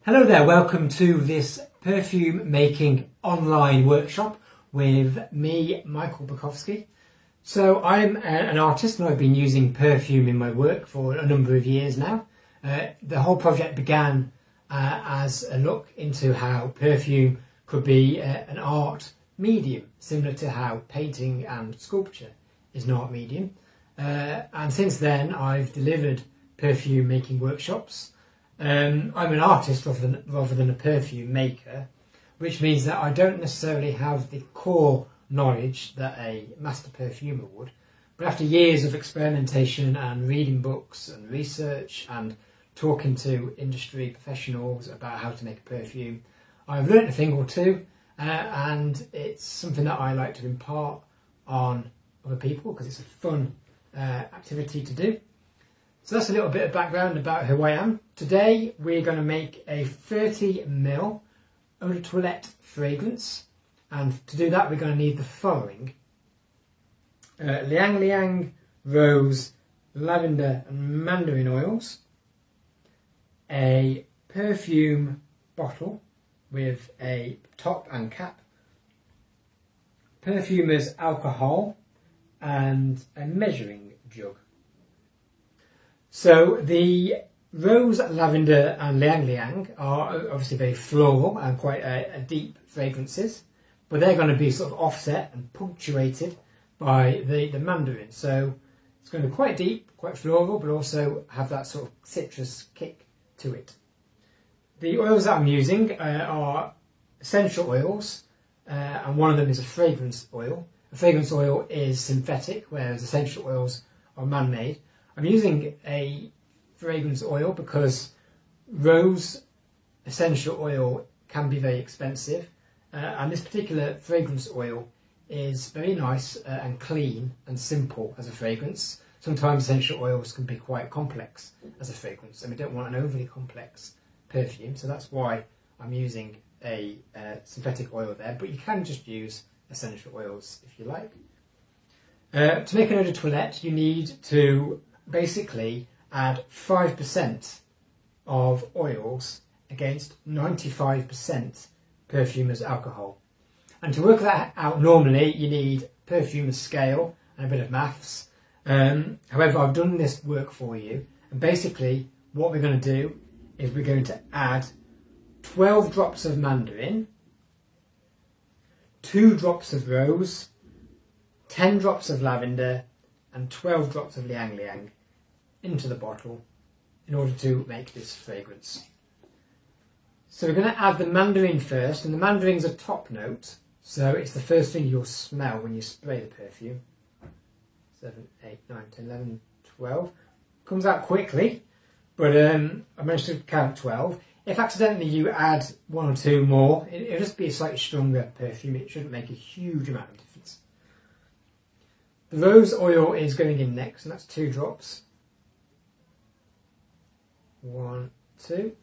Hello there, welcome to this perfume making online workshop with me, Michael Bukowski. So I'm an artist and I've been using perfume in my work for a number of years now. The whole project began as a look into how perfume could be an art medium, similar to how painting and sculpture is an art medium. And since then I've delivered perfume making workshops. I'm an artist rather than a perfume maker, which means that I don't necessarily have the core knowledge that a master perfumer would, but after years of experimentation and reading books and research and talking to industry professionals about how to make a perfume, I've learnt a thing or two, and it's something that I like to impart on other people because it's a fun activity to do. So that's a little bit of background about who I am. Today we're going to make a 30ml eau de toilette fragrance, and to do that we're going to need the following: Liang Liang rose, lavender and mandarin oils, a perfume bottle with a top and cap, perfumer's alcohol and a measuring jug. So the rose, lavender and Liang Liang are obviously very floral and quite deep fragrances, but they're going to be sort of offset and punctuated by the mandarin. So it's going to be quite deep, quite floral, but also have that sort of citrus kick to it. The oils that I'm using are essential oils, and one of them is a fragrance oil. A fragrance oil is synthetic, whereas essential oils are man-made. I'm using a fragrance oil because rose essential oil can be very expensive, and this particular fragrance oil is very nice and clean and simple as a fragrance. Sometimes essential oils can be quite complex as a fragrance, and we don't want an overly complex perfume, so that's why I'm using a synthetic oil there, but you can just use essential oils if you like. To make an eau de toilette you need to basically add 5% of oils against 95% perfumer's alcohol. And to work that out normally you need perfumer's scale and a bit of maths. However, I've done this work for you, and basically what we're going to do is we're going to add 12 drops of mandarin, 2 drops of rose, 10 drops of lavender and 12 drops of Liang Liang into the bottle in order to make this fragrance. So we're going to add the mandarin first, and the mandarin's a top note, so it's the first thing you'll smell when you spray the perfume. 7, 8, 9, 10, 11, 12. Comes out quickly, but I managed to count 12. If accidentally you add 1 or 2 more, it'll just be a slightly stronger perfume. It shouldn't make a huge amount of difference. The rose oil is going in next, and that's 2 drops. 1, 2.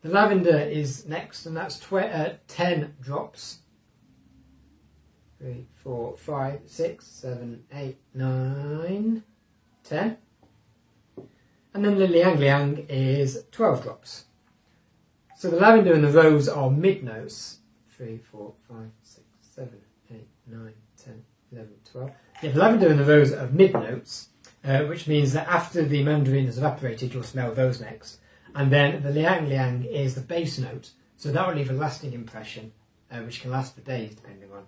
The lavender is next, and that's 10 drops. 3, 4, 5, 6, 7, 8, 9, 10. And then the Liang Liang is 12 drops. So the lavender and the rose are mid notes. 3, 4, 5, 6, 7, 8, 9, 10, 11, 12. Yeah, the lavender and the rose are mid notes, which means that after the mandarin has evaporated you'll smell those next. And then the Liang Liang is the base note, so that will leave a lasting impression, which can last for days depending on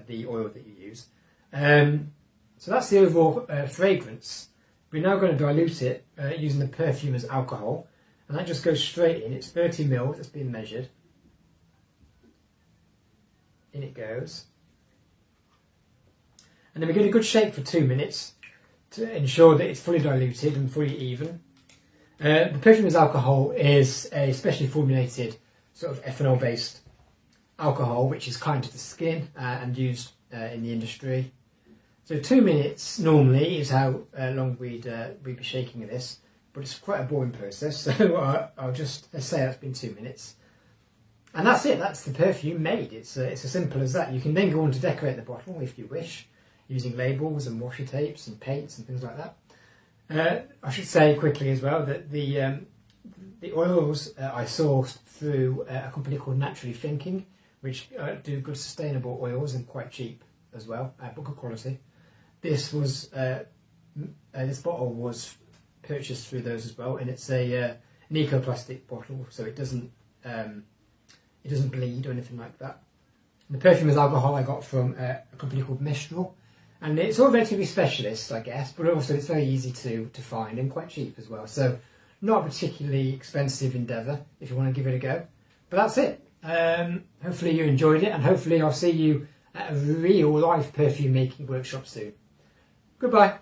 the oil that you use. So that's the overall fragrance. We're now going to dilute it using the perfumer's alcohol, and that just goes straight in. It's 30ml, it's been measured. In it goes. And then we give it a good shake for 2 minutes to ensure that it's fully diluted and fully even. The perfumer's alcohol is a specially formulated sort of ethanol-based alcohol, which is kind to the skin and used in the industry. So 2 minutes normally is how long we'd be shaking this, but it's quite a boring process, so I'll just say that's been 2 minutes. And that's it, that's the perfume made. It's as simple as that. You can then go on to decorate the bottle if you wish, using labels and washi tapes and paints and things like that. I should say quickly as well that the The oils I sourced through a company called Naturally Thinking, which do good sustainable oils and quite cheap as well, but good quality. This bottle was purchased through those as well, and it's an eco-plastic bottle, so it doesn't bleed or anything like that. And the perfume is alcohol I got from a company called Mistral, and it's all relatively specialist, I guess, but also it's very easy to find and quite cheap as well. So not a particularly expensive endeavour if you want to give it a go. But that's it. Hopefully you enjoyed it, and hopefully I'll see you at a real life perfume making workshop soon. Goodbye.